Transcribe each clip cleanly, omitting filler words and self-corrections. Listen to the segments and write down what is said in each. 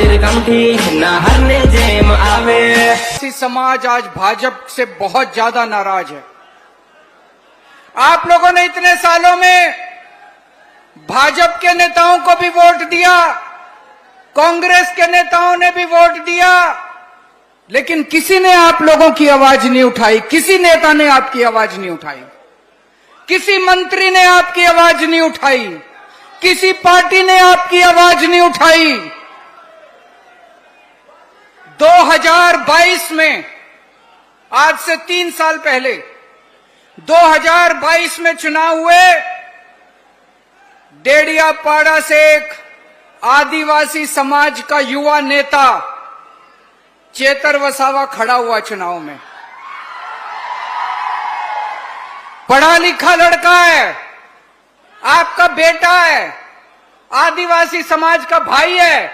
तिरकमठी ना हरने जेम आवे। समाज आज भाजपा से बहुत ज्यादा नाराज है। आप लोगों ने इतने सालों में भाजपा के नेताओं को भी वोट दिया, कांग्रेस के नेताओं ने भी वोट दिया, लेकिन किसी ने आप लोगों की आवाज नहीं उठाई, किसी नेता ने आपकी आवाज नहीं उठाई, किसी मंत्री ने आपकी आवाज नहीं उठाई, किसी पार्टी ने आपकी आवाज नहीं उठाई। 2022 में, आज से 3 साल पहले 2022 में चुनाव हुए। डेडियापाड़ा से एक आदिवासी समाज का युवा नेता चेतर वसावा खड़ा हुआ चुनाव में। पढ़ा लिखा लड़का है, आपका बेटा है, आदिवासी समाज का भाई है।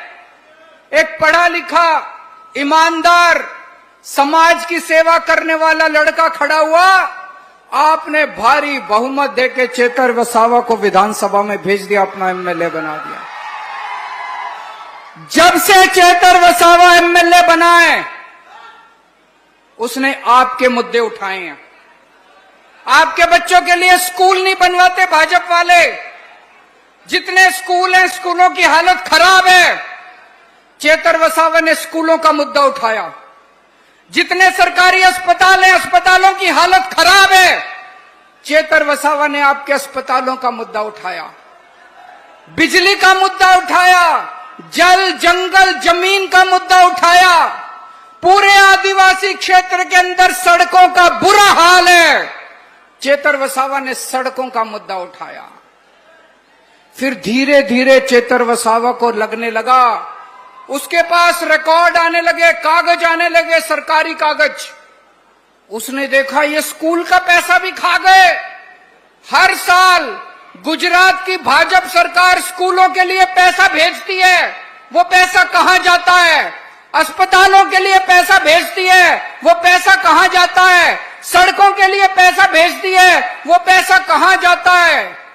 एक पढ़ा लिखा ईमानदार समाज की सेवा करने वाला लड़का खड़ा हुआ। आपने भारी बहुमत देके चेतर वसावा को विधानसभा में भेज दिया, अपना एमएलए बना दिया। जब से चेतर वसावा एमएलए बना है, उसने आपके मुद्दे उठाए हैं। आपके बच्चों के लिए स्कूल नहीं बनवाते भाजपा वाले। जितने स्कूल हैं, स्कूलों की हालत खराब है। चेतर वसावा ने स्कूलों का मुद्दा उठाया। जितने सरकारी अस्पताल हैं, अस्पतालों की हालत खराब है। चेतर वसावा ने आपके अस्पतालों का मुद्दा उठाया, बिजली का मुद्दा उठाया, जल जंगल जमीन का मुद्दा उठाया। पूरे आदिवासी क्षेत्र के अंदर सड़कों का बुरा हाल है। चेतर वसावा ने सड़कों का मुद्दा उठाया। फिर धीरे धीरे चेतर वसावा को लगने लगा, उसके पास रिकॉर्ड आने लगे, कागज आने लगे, सरकारी कागज। उसने देखा ये स्कूल का पैसा भी खा गए। हर साल गुजरात की भाजपा सरकार स्कूलों के लिए पैसा भेजती है, वो पैसा कहां जाता है? अस्पतालों के लिए पैसा भेजती है, वो पैसा कहां जाता है? सड़कों के लिए पैसा भेजती है, वो पैसा कहां जाता है?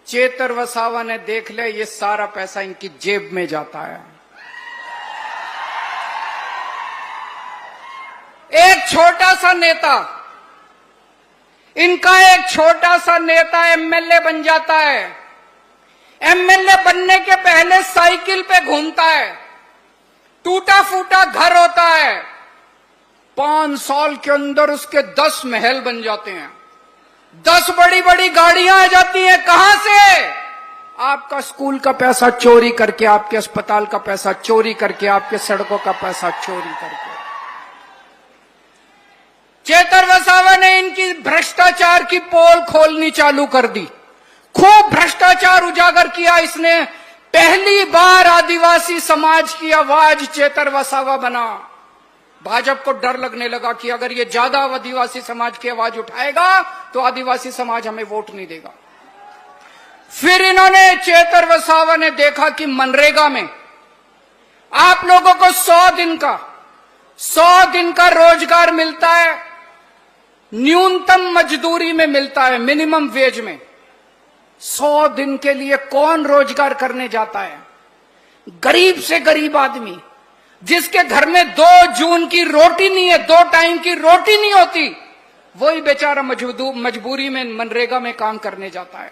चेतर वसावा ने देख लिया ये सारा पैसा इनकी जेब में जाता है। एक छोटा सा नेता, इनका एक छोटा सा नेता एमएलए बन जाता है। एमएलए बनने के पहले साइकिल पे घूमता है, टूटा फूटा घर होता है। 5 साल के अंदर उसके 10 महल बन जाते हैं, 10 बड़ी बड़ी गाड़ियां आ जाती हैं। कहां से? आपका स्कूल का पैसा चोरी करके, आपके अस्पताल का पैसा चोरी करके, आपके सड़कों का पैसा चोरी करके। चेतर वसावा ने इनकी भ्रष्टाचार की पोल खोलनी चालू कर दी। खूब भ्रष्टाचार उजागर किया इसने। पहली बार आदिवासी समाज की आवाज चेतर वसावा बना। भाजपा को डर लगने लगा कि अगर ये ज्यादा आदिवासी समाज की आवाज उठाएगा तो आदिवासी समाज हमें वोट नहीं देगा। फिर इन्होंने, चेतर वसावा ने देखा कि मनरेगा में आप लोगों को 100 दिन का रोजगार मिलता है, न्यूनतम मजदूरी में मिलता है, मिनिमम वेज में। 100 दिन के लिए कौन रोजगार करने जाता है? गरीब से गरीब आदमी, जिसके घर में 2 जून की रोटी नहीं है, 2 टाइम की रोटी नहीं होती, वही बेचारा मजबूरी में मनरेगा में काम करने जाता है।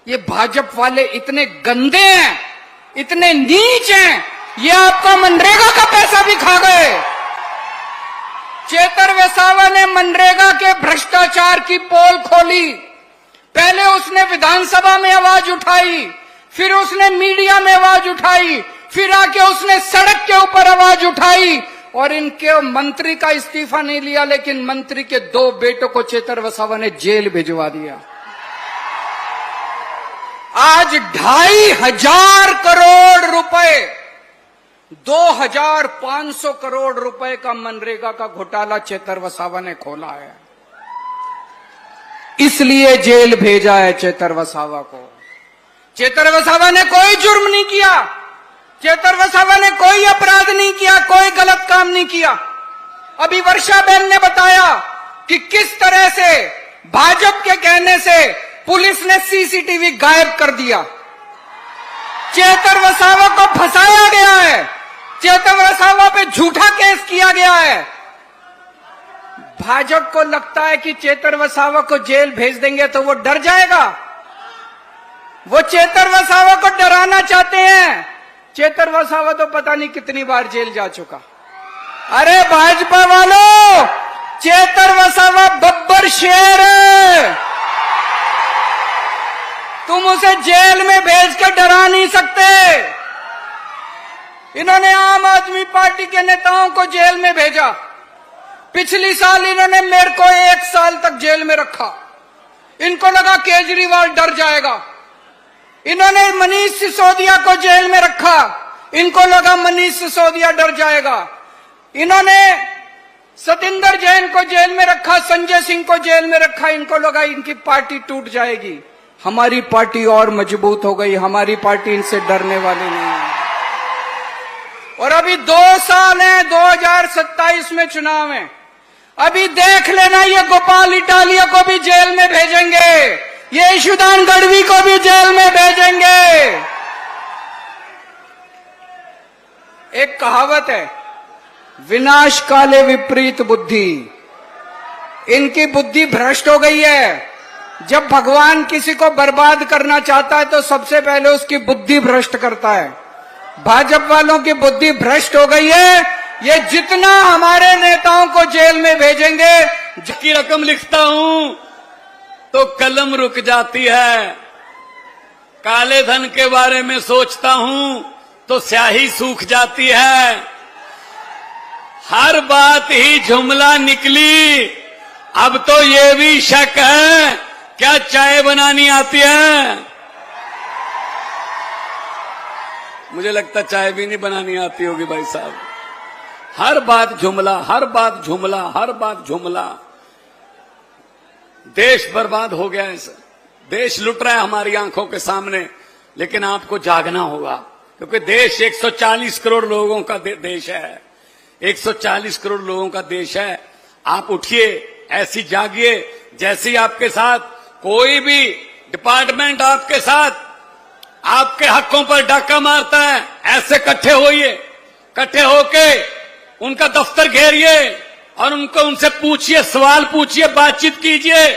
ये भाजपा वाले इतने गंदे हैं, इतने नीच हैं, ये आपका मनरेगा का पैसा भी खा गए। चेतर वसावा ने मनरेगा के भ्रष्टाचार की पोल खोली। पहले उसने विधानसभा में आवाज उठाई, फिर उसने मीडिया में आवाज उठाई, फिर आके उसने सड़क के ऊपर आवाज उठाई। और इनके मंत्री का इस्तीफा नहीं लिया, लेकिन मंत्री के 2 बेटों को चेतर वसावा ने जेल भिजवा दिया। आज 2,500 करोड़ रुपए, 2,500 करोड़ रुपए का मनरेगा का घोटाला चेतर वसावा ने खोला है। इसलिए जेल भेजा है चेतर वसावा को। चेतर वसावा ने कोई जुर्म नहीं किया, चेतर वसावा ने कोई अपराध नहीं किया, कोई गलत काम नहीं किया। अभी वर्षा बहन ने बताया कि किस तरह से भाजपा के कहने से पुलिस ने सीसीटीवी गायब कर दिया। चेतन वसावा को फंसाया गया है, चेतन वसावा पे झूठा केस किया गया है। भाजपा को लगता है कि चेतन वसावा को जेल भेज देंगे तो वो डर जाएगा। वो चेतन वसावा को डराना चाहते हैं। चेतन वसावा तो पता नहीं कितनी बार जेल जा चुका। अरे भाजपा वालों, चेतन वसावा बब्बर शेर है, तुम उसे जेल में भेज कर डरा नहीं सकते। इन्होंने आम आदमी पार्टी के नेताओं को जेल में भेजा। पिछली साल इन्होंने मेरे को 1 साल तक जेल में रखा। इनको लगा केजरीवाल डर जाएगा। इन्होंने मनीष सिसोदिया को जेल में रखा। इनको लगा मनीष सिसोदिया डर जाएगा। इन्होंने सतिंदर जैन को जेल में रखा, संजय सिंह को जेल में रखा। इनको लगा इनकी पार्टी टूट जाएगी। हमारी पार्टी और मजबूत हो गई। हमारी पार्टी इनसे डरने वाली नहीं है। और अभी 2 साल हैं 2027 में चुनाव है। अभी देख लेना, ये गोपाल इटालिया को भी जेल में भेजेंगे, ये ईशुदान गढ़वी को भी जेल में भेजेंगे। एक कहावत है, विनाश काले विपरीत बुद्धि। इनकी बुद्धि भ्रष्ट हो गई है। जब भगवान किसी को बर्बाद करना चाहता है तो सबसे पहले उसकी बुद्धि भ्रष्ट करता है। भाजपा वालों की बुद्धि भ्रष्ट हो गई है। ये जितना हमारे नेताओं को जेल में भेजेंगे, की रकम लिखता हूं तो कलम रुक जाती है। काले धन के बारे में सोचता हूं तो स्याही सूख जाती है। हर बात ही जुमला निकली। अब तो ये भी शक है, क्या चाय बनानी आती है? मुझे लगता चाय भी नहीं बनानी आती होगी भाई साहब। हर बात जुमला, हर बात जुमला, हर बात जुमला। देश बर्बाद हो गया है सर। देश लुट रहा है हमारी आंखों के सामने। लेकिन आपको जागना होगा, क्योंकि देश 140 करोड़ लोगों का देश है। 140 करोड़ लोगों का देश है। आप उठिए, ऐसी जागिए जैसी आपके साथ कोई भी डिपार्टमेंट आपके साथ आपके हकों पर डाका मारता है। ऐसे इकट्ठे होइए, इकट्ठे होके उनका दफ्तर घेरिए और उनसे पूछिए, सवाल पूछिए, बातचीत कीजिए।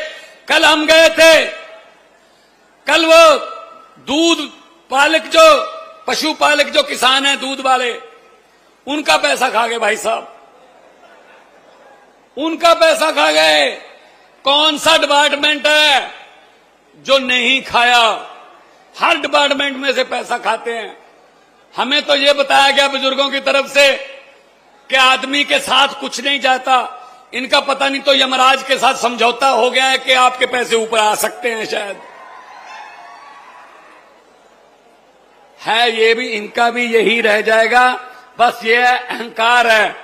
कल हम गए थे, कल वो दूध पालक जो पशुपालक जो किसान हैं, दूध वाले, उनका पैसा खा गए भाई साहब। उनका पैसा खा गए। कौन सा डिपार्टमेंट है जो नहीं खाया? हर डिपार्टमेंट में से पैसा खाते हैं। हमें तो ये बताया गया बुजुर्गों की तरफ से कि आदमी के साथ कुछ नहीं जाता। इनका पता नहीं तो यमराज के साथ समझौता हो गया है कि आपके पैसे ऊपर आ सकते हैं शायद। है ये भी, इनका भी यही रह जाएगा। बस ये अहंकार है,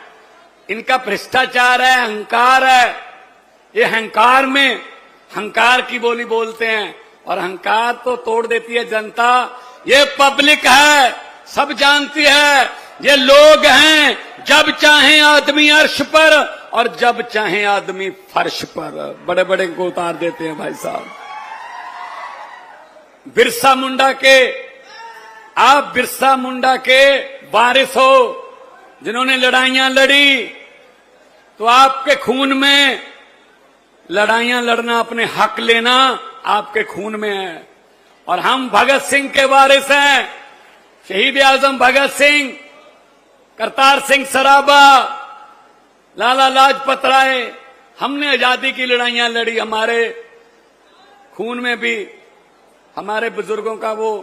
इनका भ्रष्टाचार है, अहंकार है। ये अहंकार में अहंकार की बोली बोलते हैं और अहंकार तो तोड़ देती है जनता। ये पब्लिक है, सब जानती है। ये लोग हैं, जब चाहे आदमी अर्श पर और जब चाहे आदमी फर्श पर। बड़े बड़े को उतार देते हैं भाई साहब। बिरसा मुंडा के, आप बिरसा मुंडा के वारिस हो, जिन्होंने लड़ाइयां लड़ी। तो आपके खून में लड़ाइयां लड़ना, अपने हक लेना आपके खून में है। और हम भगत सिंह के वारिस हैं। शहीद आजम भगत सिंह, करतार सिंह सराबा, लाला लाजपत राय, हमने आजादी की लड़ाइयां लड़ी। हमारे खून में भी हमारे बुजुर्गों का वो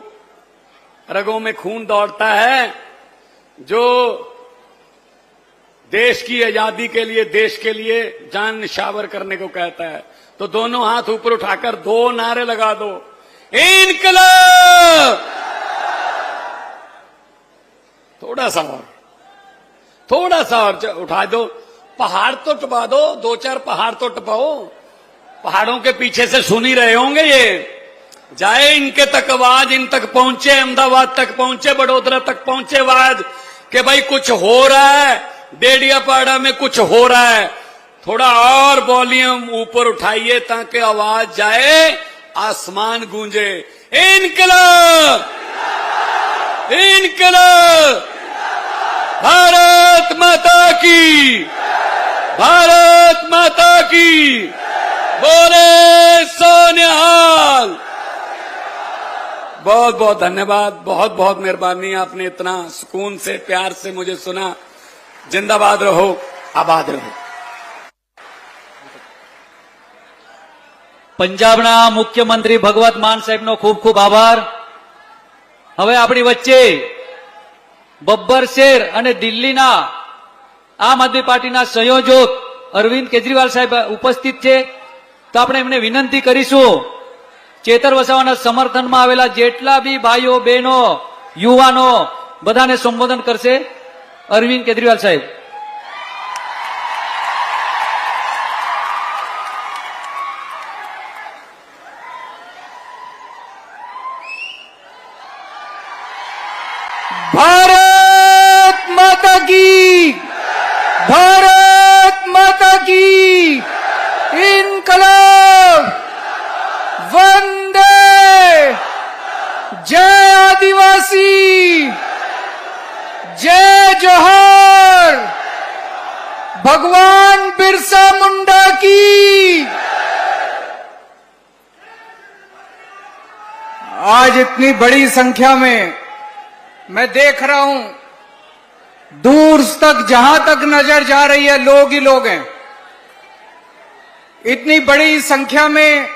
रगों में खून दौड़ता है जो देश की आजादी के लिए, देश के लिए जान निछावर करने को कहता है। तो दोनों हाथ ऊपर उठाकर 2 नारे लगा दो, इनकलाब। थोड़ा सा और उठा दो। पहाड़ तो टपा दो, 2-4 पहाड़ तो टपाओ। पहाड़ों के पीछे से सुन ही रहे होंगे ये। जाए इनके तक आवाज, इन तक पहुंचे, अहमदाबाद तक पहुंचे, बड़ोदरा तक पहुंचे आवाज कि भाई कुछ हो रहा है, डेडियापाड़ा में कुछ हो रहा है। थोड़ा और वॉल्यूम ऊपर उठाइए ताकि आवाज जाए, आसमान गूंजे, इनकलाब। इनकलाब, भारत माता की, भारत माता की, बोले सोनिहाल। बहुत बहुत धन्यवाद, बहुत बहुत मेहरबानी, आपने इतना सुकून से प्यार से मुझे सुना। जिंदाबाद रहो, आबाद रहो। પંજાબના મુખ્યમંત્રી ભગવત માન સાહેબનો ખૂબ ખૂબ આભાર. હવે આપણી વચ્ચે બબ્બર શેર અને દિલ્હીના આમ આદમી પાર્ટીના સંયોજક અરવિંદ કેજરીવાલ સાહેબ ઉપસ્થિત છે. તો આપણે એમને વિનંતી કરીશું, ચેતર વસાવાના સમર્થનમાં આવેલા જેટલા બી ભાઈઓ બહેનો યુવાનો બધાને સંબોધન કરશે અરવિંદ કેજરીવાલ સાહેબ. भारत माता की, भारत माता की, इनकलाब, वंदे, जय आदिवासी, जय जोहर, भगवान बिरसा मुंडा की। आज इतनी बड़ी संख्या में मैं देख रहा हूं, दूर तक जहां तक नजर जा रही है लोग ही लोग हैं। इतनी बड़ी संख्या में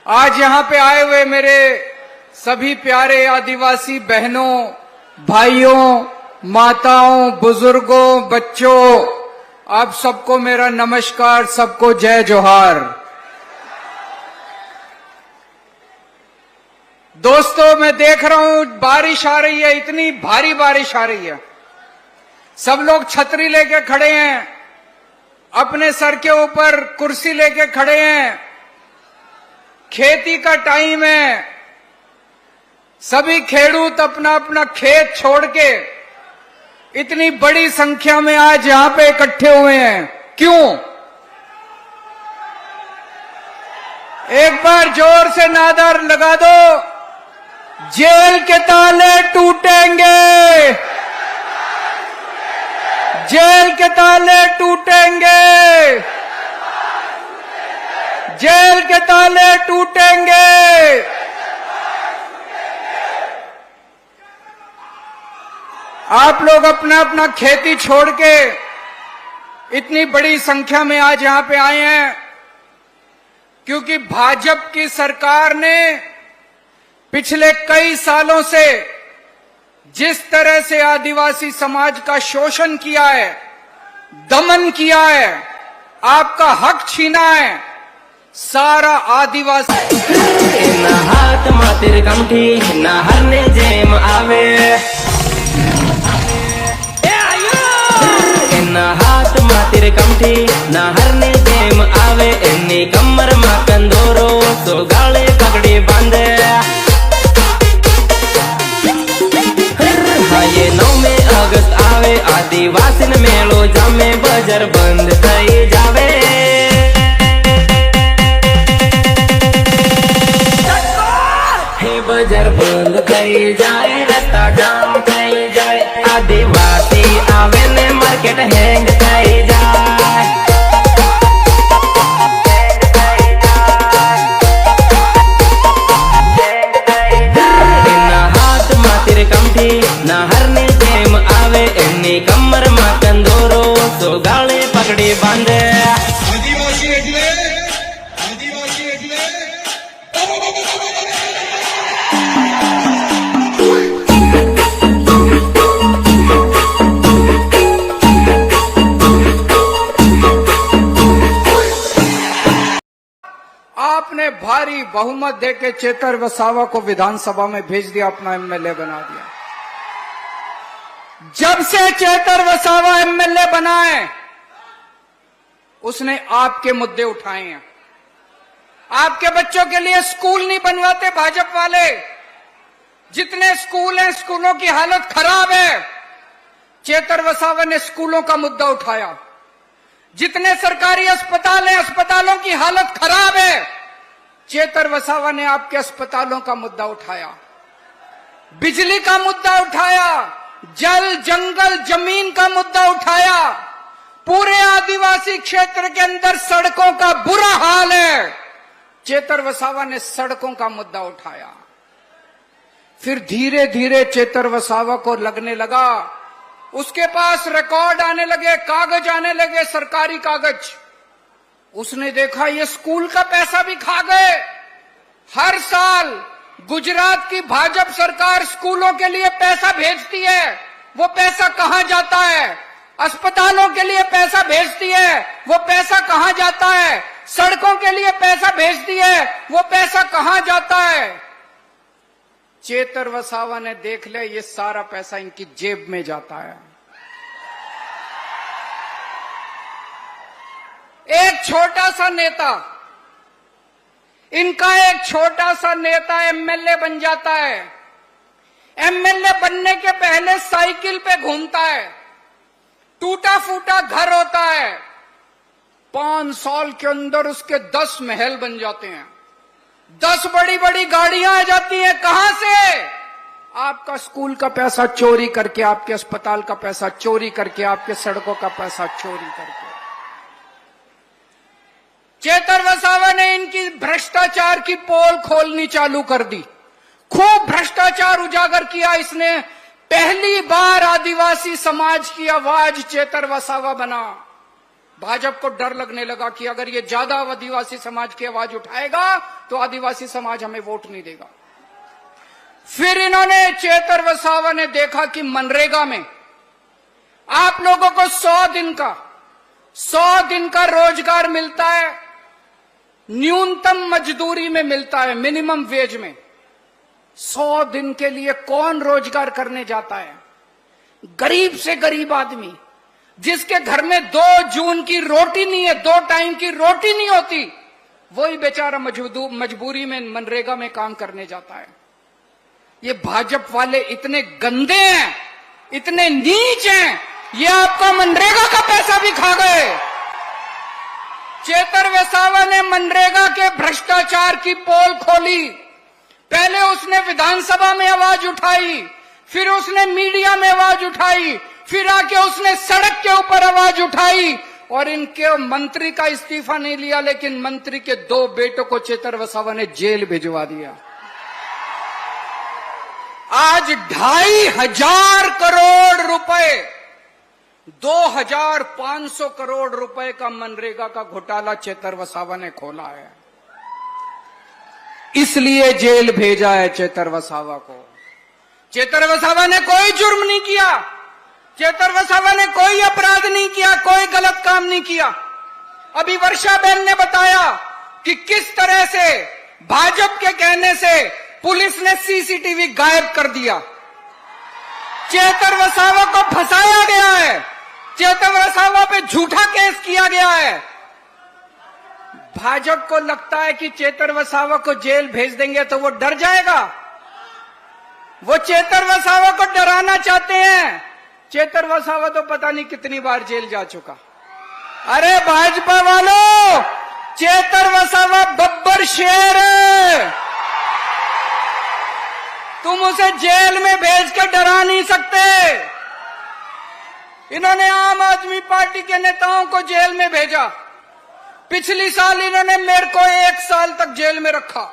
आज यहां पे आए हुए मेरे सभी प्यारे आदिवासी बहनों, भाइयों, माताओं, बुजुर्गों, बच्चों, आप सबको मेरा नमस्कार, सबको जय जोहार। दोस्तों, मैं देख रहा हूं बारिश आ रही है, इतनी भारी बारिश आ रही है। सब लोग छतरी लेके खड़े हैं, अपने सर के ऊपर कुर्सी लेके खड़े हैं। खेती का टाइम है, सभी खेडूत अपना अपना खेत छोड़ के इतनी बड़ी संख्या में आज यहां पे इकट्ठे हुए हैं। क्यों? एक बार जोर से नारा लगा दो, जेल के ताले टूटेंगे, जेल के ताले टूटेंगे, जेल के ताले टूटेंगे। आप लोग अपना अपना खेती छोड़ के इतनी बड़ी संख्या में आज यहां पे आए हैं क्योंकि भाजपा की सरकार ने पिछले कई सालों से जिस तरह से आदिवासी समाज का शोषण किया है, दमन किया है, आपका हक छीना है, सारा आदिवासी ना हाथ मातिर कमठी ना हरने जेम आवे, ना हाथ मातिर कमठी ना हरने जेम आवे, एनी कमर मा कंदोरो तो गाले पगड़ी बांधे। ये 9 अगस्त आवे, आदिवासी ने मेलो जामे, बजर बंद थई जावे। हे बजर बंद थई जाए, रास्ता जाम थई जाए, आदिवासी आवे ने मार्केट हैंग थई जाए। ना हरने जेम आवे, एनी कमर मा कंदोरो तो गाले पगड़ी बांधे। आदिवासी એટલે आदिवासी એટલે आपने भारी बहुमत देके चेतर वसावा को विधानसभा में भेज दिया, अपना एमएलए बना दिया। जब से चेतर वसावा एमएलए बना है, उसने आपके मुद्दे उठाए हैं। आपके बच्चों के लिए स्कूल नहीं बनवाते भाजपा वाले। जितने स्कूल हैं, स्कूलों की हालत खराब है। चेतर वसावा ने स्कूलों का मुद्दा उठाया। जितने सरकारी अस्पताल हैं, अस्पतालों की हालत खराब है। चेतर वसावा ने आपके अस्पतालों का मुद्दा उठाया। बिजली का मुद्दा उठाया, जल जंगल जमीन का मुद्दा उठाया। पूरे आदिवासी क्षेत्र के अंदर सड़कों का बुरा हाल है, चेतर वसावा ने सड़कों का मुद्दा उठाया। फिर धीरे धीरे चेतर वसावा को लगने लगा, उसके पास रिकॉर्ड आने लगे, कागज आने लगे, सरकारी कागज। उसने देखा ये स्कूल का पैसा भी खा गए। हर साल गुजरात की भाजपा सरकार स्कूलों के लिए पैसा भेजती है, वो पैसा कहां जाता है? अस्पतालों के लिए पैसा भेजती है, वो पैसा कहां जाता है? सड़कों के लिए पैसा भेजती है, वो पैसा कहां जाता है? चेतर वसावा ने देख लिया ये सारा पैसा इनकी जेब में जाता है। एक छोटा सा नेता, इनका एक छोटा सा नेता एमएलए बन जाता है। एमएलए बनने के पहले साइकिल पे घूमता है, टूटा फूटा घर होता है। 5 साल के अंदर उसके 10 महल बन जाते हैं, 10 बड़ी बड़ी गाड़ियां आ जाती हैं। कहां से? आपका स्कूल का पैसा चोरी करके, आपके अस्पताल का पैसा चोरी करके, आपके सड़कों का पैसा चोरी करके। चेतर वसावा ने इनकी भ्रष्टाचार की पोल खोलनी चालू कर दी, खूब भ्रष्टाचार उजागर किया इसने। पहली बार आदिवासी समाज की आवाज चेतर वसावा बना। भाजपा को डर लगने लगा कि अगर ये ज्यादा आदिवासी समाज की आवाज उठाएगा तो आदिवासी समाज हमें वोट नहीं देगा। फिर इन्होंने, चेतर वसावा ने देखा कि मनरेगा में आप लोगों को 100 दिन का रोजगार मिलता है, न्यूनतम मजदूरी में मिलता है, मिनिमम वेज में। 100 दिन के लिए कौन रोजगार करने जाता है? गरीब से गरीब आदमी, जिसके घर में 2 जून की रोटी नहीं है, 2 टाइम की रोटी नहीं होती, वही बेचारा मजबूरी में मनरेगा में काम करने जाता है। ये भाजपा वाले इतने गंदे हैं, इतने नीच हैं, ये आपका मनरेगा का पैसा भी खा गए। चेतर वसावा ने मनरेगा के भ्रष्टाचार की पोल खोली। पहले उसने विधानसभा में आवाज उठाई, फिर उसने मीडिया में आवाज उठाई, फिर आके उसने सड़क के ऊपर आवाज उठाई। और इनके मंत्री का इस्तीफा नहीं लिया, लेकिन मंत्री के 2 बेटों को चेतर वसावा ने जेल भिजवा दिया। आज 2,500 करोड़ रुपए, 2,500 करोड़ रुपए का मनरेगा का घोटाला चेतर वसावा ने खोला है, इसलिए जेल भेजा है चेतर वसावा को। चेतर वसावा ने कोई जुर्म नहीं किया, चेतर वसावा ने कोई अपराध नहीं किया, कोई गलत काम नहीं किया। अभी वर्षा बहन ने बताया कि किस तरह से भाजपा के कहने से पुलिस ने सीसीटीवी गायब कर दिया। चेतर वसावा को फंसाया गया है, चेतर वसावा पे झूठा केस किया गया है। भाजपा को लगता है कि चेतर वसावा को जेल भेज देंगे तो वो डर जाएगा, वो चेतर वसावा को डराना चाहते हैं। चेतर वसावा तो पता नहीं कितनी बार जेल जा चुका। अरे भाजपा वालों, चेतर वसावा बब्बर शेर है, तुम उसे जेल में भेज कर डरा नहीं सकते। इन्होंने आम आदमी पार्टी के नेताओं को जेल में भेजा। पिछली साल इन्होंने मेरे को 1 साल तक जेल में रखा,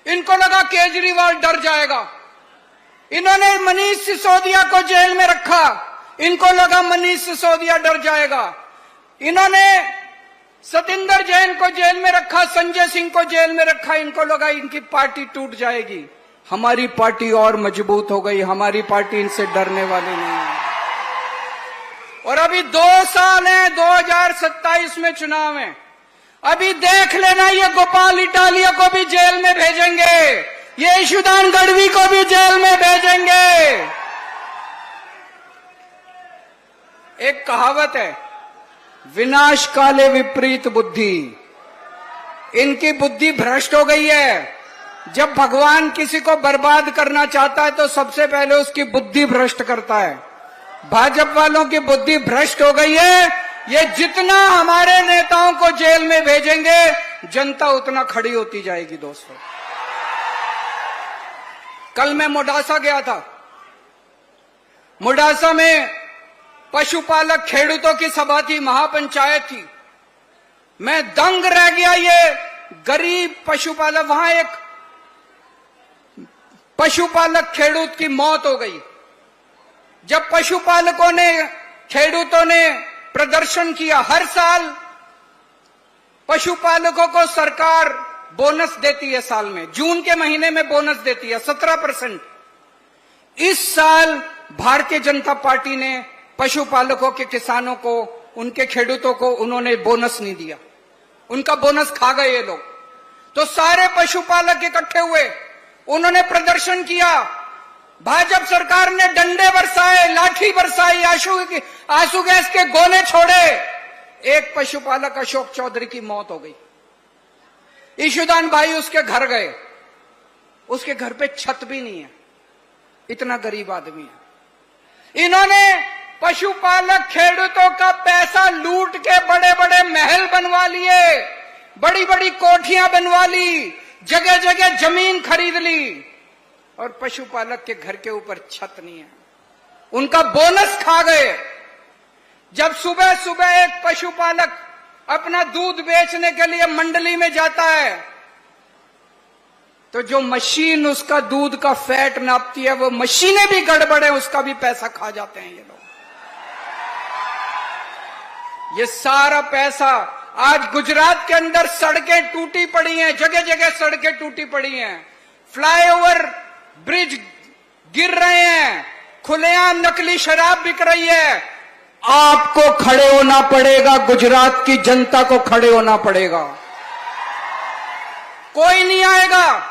इनको लगा केजरीवाल डर जाएगा। इन्होंने मनीष सिसोदिया को जेल में रखा, इनको लगा मनीष सिसोदिया डर जाएगा। इन्होंने सतिंदर जैन को जेल में रखा, संजय सिंह को जेल में रखा, इनको लगा इनकी पार्टी टूट जाएगी। हमारी पार्टी और मजबूत हो गई, हमारी पार्टी इनसे डरने वाली नहीं है। और अभी 2 साल हैं, 2027 में चुनाव है। अभी देख लेना, ये गोपाल इटालिया को भी जेल में भेजेंगे, ये ईशुदान गढ़वी को भी जेल में भेजेंगे। एक कहावत है, विनाश काले विपरीत बुद्धि। इनकी बुद्धि भ्रष्ट हो गई है। जब भगवान किसी को बर्बाद करना चाहता है तो सबसे पहले उसकी बुद्धि भ्रष्ट करता है। भाजपा वालों की बुद्धि भ्रष्ट हो गई है। ये जितना हमारे नेताओं को जेल में भेजेंगे, जनता उतना खड़ी होती जाएगी। दोस्तों, कल मैं मोडासा गया था। मोडासा में पशुपालक खेडूतों की सभा थी, महापंचायत थी। मैं दंग रह गया। ये गरीब पशुपालक, वहां एक पशुपालक खेडूत की मौत हो गई। जब पशुपालकों ने, खेडूतों ने प्रदर्शन किया, हर साल पशुपालकों को सरकार बोनस देती है, साल में जून के महीने में बोनस देती है 17%। इस साल भारतीय जनता पार्टी ने पशुपालकों के, किसानों को, उनके खेडूतों को उन्होंने बोनस नहीं दिया। उनका बोनस खा गए ये लोग। तो सारे पशुपालक इकट्ठे हुए, उन्होंने प्रदर्शन किया। भाजपा सरकार ने डंडे बरसाए, लाठी बरसाई, आंसू गैस के गोले छोड़े। एक पशुपालक अशोक चौधरी की मौत हो गई। ईशुदान भाई उसके घर गए, उसके घर पे छत भी नहीं है, इतना गरीब आदमी है। इन्होंने पशुपालक खेडूतों का पैसा लूट के बड़े बड़े महल बनवा लिए, बड़ी बड़ी कोठियां बनवा ली, जगह जगह जमीन खरीद ली, और पशुपालक के घर के ऊपर छत नहीं है। उनका बोनस खा गए। जब सुबह सुबह एक पशुपालक अपना दूध बेचने के लिए मंडली में जाता है, तो जो मशीन उसका दूध का फैट नापती है, वो मशीनें भी गड़बड़ है, उसका भी पैसा खा जाते हैं ये लोग। ये सारा पैसा, आज गुजरात के अंदर सड़कें टूटी पड़ी हैं, जगह जगह सड़कें टूटी पड़ी हैं, फ्लाईओवर, ब्रिज गिर रहे हैं, खुलेआम नकली शराब बिक रही है। आपको खड़े होना पड़ेगा, गुजरात की जनता को खड़े होना पड़ेगा। कोई नहीं आएगा।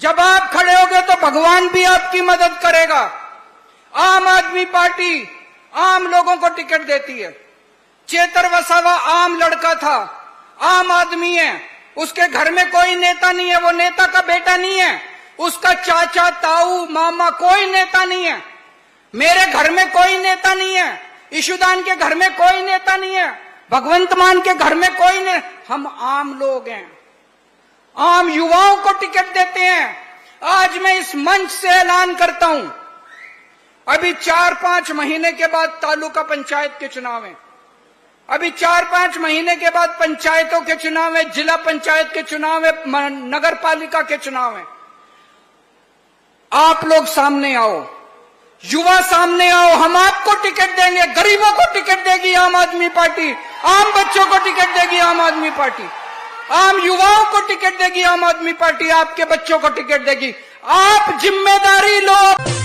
जब आप खड़े होगे तो भगवान भी आपकी मदद करेगा। आम आदमी पार्टी आम लोगों को टिकट देती है। चेतर वसावा आम लड़का था, आम आदमी है, उसके घर में कोई नेता नहीं है, वो नेता का बेटा नहीं है, उसका चाचा, ताऊ, मामा कोई नेता नहीं है। मेरे घर में कोई नेता नहीं है, ईशुदान के घर में कोई नेता नहीं है, भगवंत मान के घर में कोई नहीं। हम आम लोग हैं, आम युवाओं को टिकट देते हैं। आज मैं इस मंच से ऐलान करता हूं, अभी 4-5 महीने के बाद तालुका पंचायत के चुनाव है, अभी 4-5 महीने के बाद पंचायतों के चुनाव है, जिला पंचायत के चुनाव है, नगर पालिका के चुनाव है। आप लोग सामने आओ, युवा सामने आओ, हम आपको टिकट देंगे। गरीबों को टिकट देगी आम आदमी पार्टी, आम बच्चों को टिकट देगी आम आदमी पार्टी, आम युवाओं को टिकट देगी आम आदमी पार्टी, आपके बच्चों को टिकट देगी। आप जिम्मेदारी लो।